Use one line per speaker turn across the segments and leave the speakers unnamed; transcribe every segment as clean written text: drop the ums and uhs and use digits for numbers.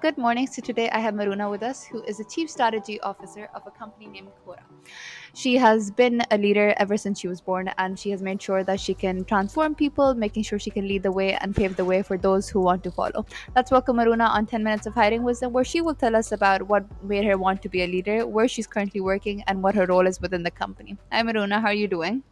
Good morning. So today I have Miruna with us, who is the Chief Strategy Officer of a company named COTA. She has been a leader ever since she was born, and she has made sure that she can transform people, making sure she can lead the way and pave the way for those who want to follow. Let's welcome Maruna on 10 Minutes of Hiding Wisdom, where she will tell us about what made her want to be a leader, where she's currently working, and what her role is within the company. Hi, Maruna. How are you doing?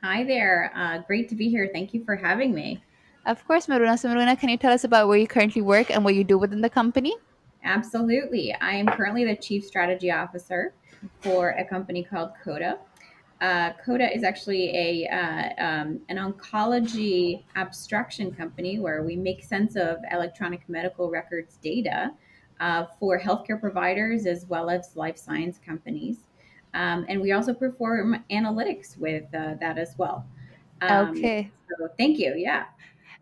Hi there. Great to be here. Thank you for having me.
Of course, Maruna. So, Maruna, can you tell us about where you currently work and what you do within the company?
Absolutely. I am currently the Chief Strategy Officer for a company called COTA. COTA is actually an oncology abstraction company where we make sense of electronic medical records data for healthcare providers as well as life science companies. And we also perform analytics with that as well.
Okay.
So thank you. Yeah.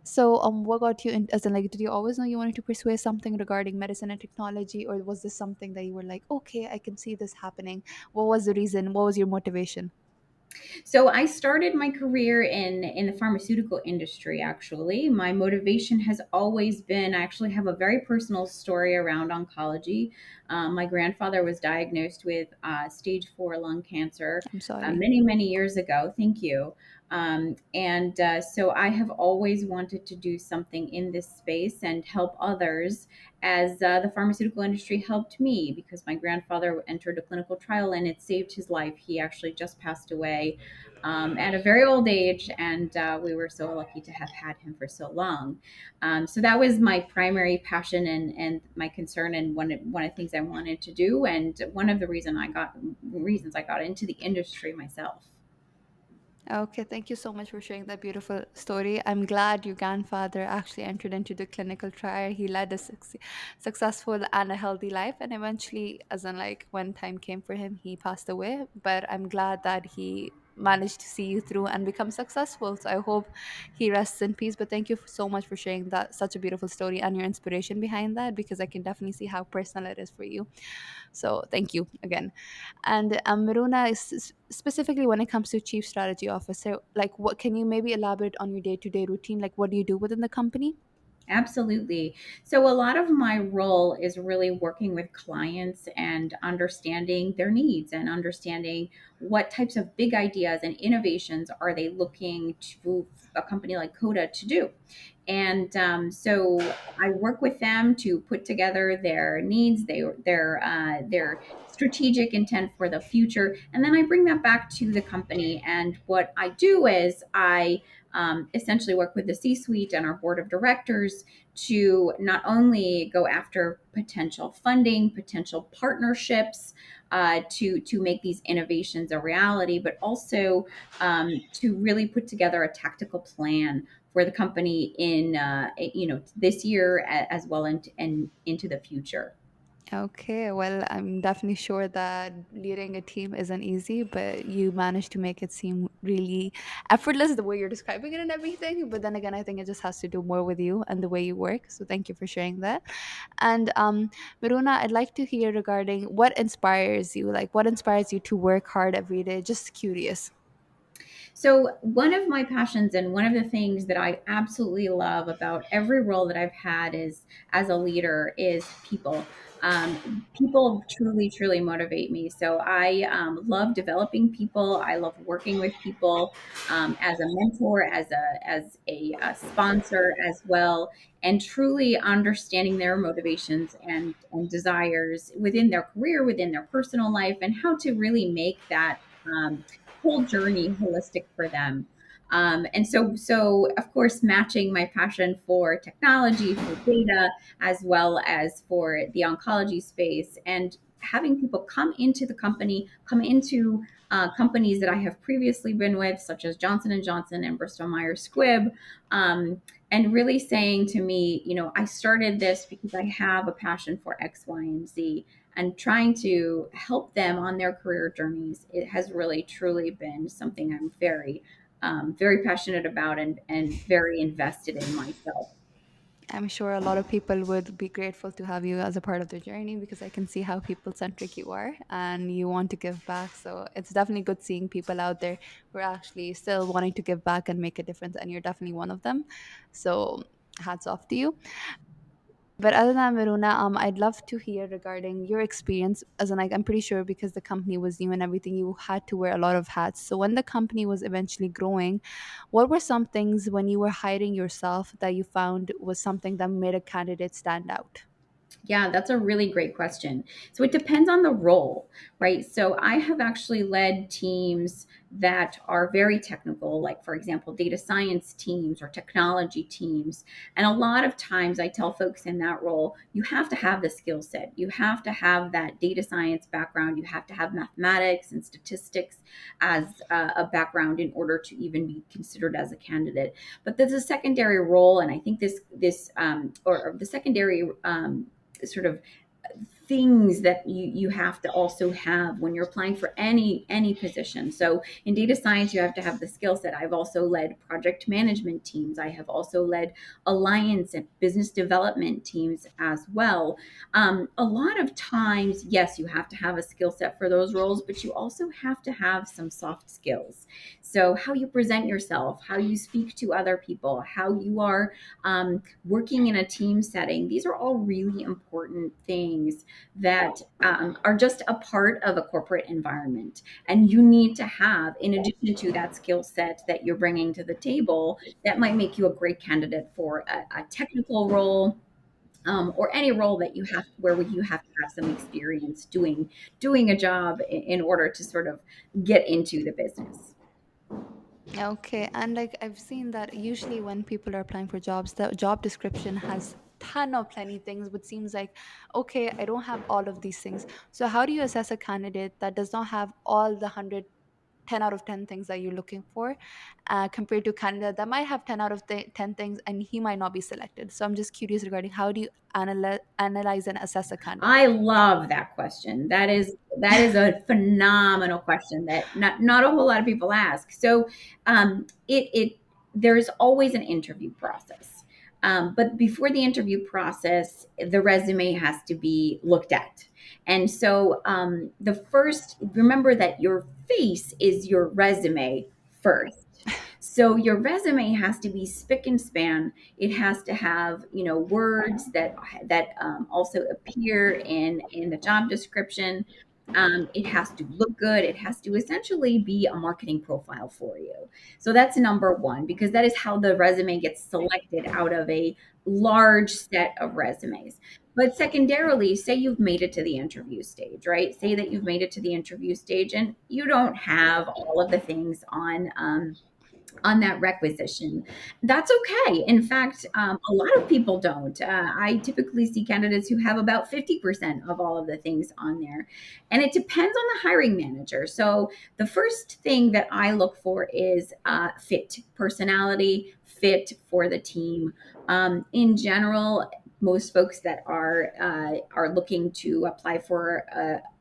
So, what got you in, as in, like, did you always know you wanted to pursue something regarding medicine and technology, or was this something that you were like, okay, I can see this happening? What was the reason? What was your motivation?
So I started my career in the pharmaceutical industry. Actually, my motivation has always been. I actually have a very personal story around oncology. My grandfather was diagnosed with stage 4 lung cancer
I'm sorry.
many years ago. Thank you. And so I have always wanted to do something in this space and help others as the pharmaceutical industry helped me because my grandfather entered a clinical trial and it saved his life. He actually just passed away at a very old age, and we were so lucky to have had him for so long. So that was my primary passion and my concern, and one of the things I wanted to do, and one of the reasons I got into the industry myself.
Okay, thank you so much for sharing that beautiful story. I'm glad your grandfather actually entered into the clinical trial. He led a successful and a healthy life, and eventually, as in like when time came for him, he passed away. But I'm glad that he managed to see you through and become successful. So I hope he rests in peace. But thank you so much for sharing that such a beautiful story and your inspiration behind that, because I can definitely see how personal it is for you. So thank you again. And Miruna, specifically when it comes to chief strategy officer, like what can you maybe elaborate on your day-to-day routine? Like what do you do within the company?
Absolutely. So, a lot of my role is really working with clients and understanding their needs and understanding what types of big ideas and innovations are they looking to a company like Coda to do. And so, I work with them to put together their needs, their strategic intent for the future, and then I bring that back to the company. And what I do is I essentially work with the C suite and our board of directors to not only go after potential funding, potential partnerships to make these innovations a reality, but also to really put together a tactical plan for the company in this year as well and into the future.
Okay, well, I'm definitely sure that leading a team isn't easy, but you managed to make it seem really effortless the way you're describing it and everything. But then again, I think it just has to do more with you and the way you work. So thank you for sharing that. And Miruna, I'd like to hear regarding what inspires you, like what inspires you to work hard every day. Just curious.
So, one of my passions and one of the things that I absolutely love about every role that I've had is as a leader is people. People truly motivate me. So, I love developing people. I love working with people as a mentor, as a sponsor as well, and truly understanding their motivations and desires within their career, within their personal life, and how to really make that. Whole journey holistic for them. And so of course, matching my passion for technology, for data, as well as for the oncology space, and having people come into the company, come into companies that I have previously been with, such as Johnson and Johnson and Bristol Myers Squibb, and really saying to me, I started this because I have a passion for X, Y, and Z, and trying to help them on their career journeys. It has really truly been something I'm very passionate about and very invested in myself.
I'm sure a lot of people would be grateful to have you as a part of the journey, because I can see how people centric you are and you want to give back. So it's definitely good seeing people out there who are actually still wanting to give back and make a difference. And you're definitely one of them. So hats off to you. But other than Miruna, I'd love to hear regarding your experience. As in, like, I'm pretty sure because the company was new and everything, you had to wear a lot of hats. So when the company was eventually growing, what were some things when you were hiring yourself that you found was something that made a candidate stand out?
Yeah, that's a really great question. So it depends on the role, right? So I have actually led teams that are very technical, like, for example, data science teams or technology teams. And a lot of times I tell folks in that role, you have to have the skill set. You have to have that data science background. You have to have mathematics and statistics as a background in order to even be considered as a candidate. But there's a secondary role, and I think or the secondary sort of things that you have to also have when you're applying for any position. So in data science, you have to have the skill set. I've also led project management teams. I have also led alliance and business development teams as well. A lot of times, yes, you have to have a skill set for those roles, but you also have to have some soft skills. So how you present yourself, how you speak to other people, how you are working in a team setting. These are all really important things that are just a part of a corporate environment. And you need to have, in addition to that skill set that you're bringing to the table, that might make you a great candidate for a technical role. Or any role that you have where you have to have some experience doing a job in order to sort of get into the business.
Okay, and like I've seen that usually when people are applying for jobs, the job description has ton of plenty things, but seems like, okay, I don't have all of these things. So how do you assess a candidate that does not have all the 10 out of 10 things that you're looking for, compared to a candidate that might have 10 out of 10 things and he might not be selected? So I'm just curious regarding how do you analyze and assess a
I
candidate?
love that question. That is a phenomenal question that not a whole lot of people ask. So it there's always an interview process. But before the interview process, the resume has to be looked at. And so the first, remember that your face is your resume first. So your resume has to be spick and span. It has to have, words that also appear in the job description. It has to look good. It has to essentially be a marketing profile for you. So that's number one, because that is how the resume gets selected out of a large set of resumes. But secondarily, say you've made it to the interview stage, right? Say that you've made it to the interview stage and you don't have all of the things on that requisition. That's okay. In fact, a lot of people don't. I typically see candidates who have about 50% of all of the things on there. And it depends on the hiring manager. So the first thing that I look for is fit, personality, fit for the team. In general, most folks that are looking to apply for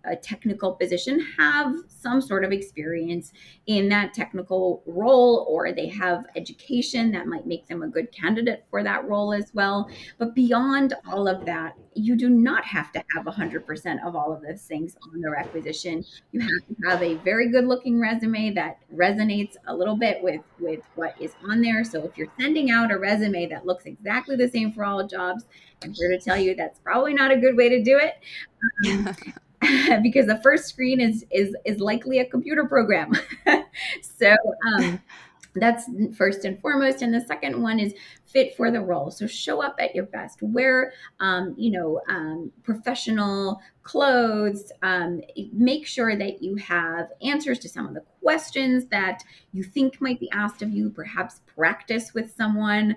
a technical position have some sort of experience in that technical role, or they have education that might make them a good candidate for that role as well. But beyond all of that, you do not have to have 100% of all of those things on the requisition. You have to have a very good looking resume that resonates a little bit with what is on there. So if you're sending out a resume that looks exactly the same for all jobs, I'm here to tell you that's probably not a good way to do it. Um, because the first screen is likely a computer program. So that's first and foremost. And the second one is fit for the role. So show up at your best. Wear, professional clothes. Make sure that you have answers to some of the questions that you think might be asked of you. Perhaps practice with someone.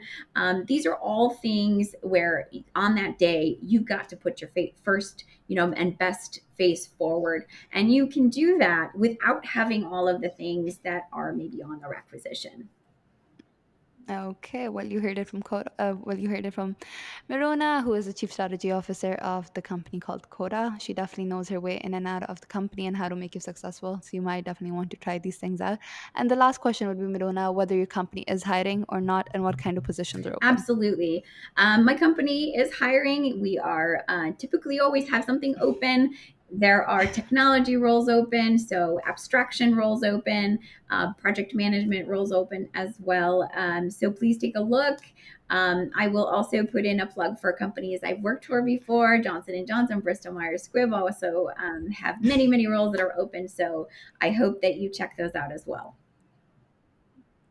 These are all things where on that day you've got to put your fate first, and best face forward. And you can do that without having all of the things that are maybe on the requisition.
Okay, well, you heard it from Miruna, who is the chief strategy officer of the company called COTA. She definitely knows her way in and out of the company and how to make you successful. So you might definitely want to try these things out. And the last question would be, Miruna, whether your company is hiring or not, and what kind of positions are open.
Absolutely. My company is hiring. We are typically always have something open. There are technology roles open, so abstraction roles open, project management roles open as well. So please take a look. I will also put in a plug for companies I've worked for before. Johnson and Johnson, Bristol Myers Squibb also have many, many roles that are open. So I hope that you check those out as well.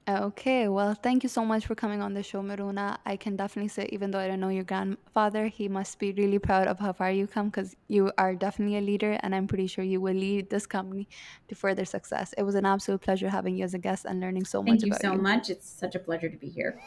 Okay, well, thank you so much for coming on the show, Miruna. I can definitely say, even though I don't know your grandfather, he must be really proud of how far you come because you are definitely a leader, and I'm pretty sure you will lead this company to further success. It was an absolute pleasure having you as a guest and learning so
Thank
much
you
about
so
you.
much. It's such a pleasure to be here.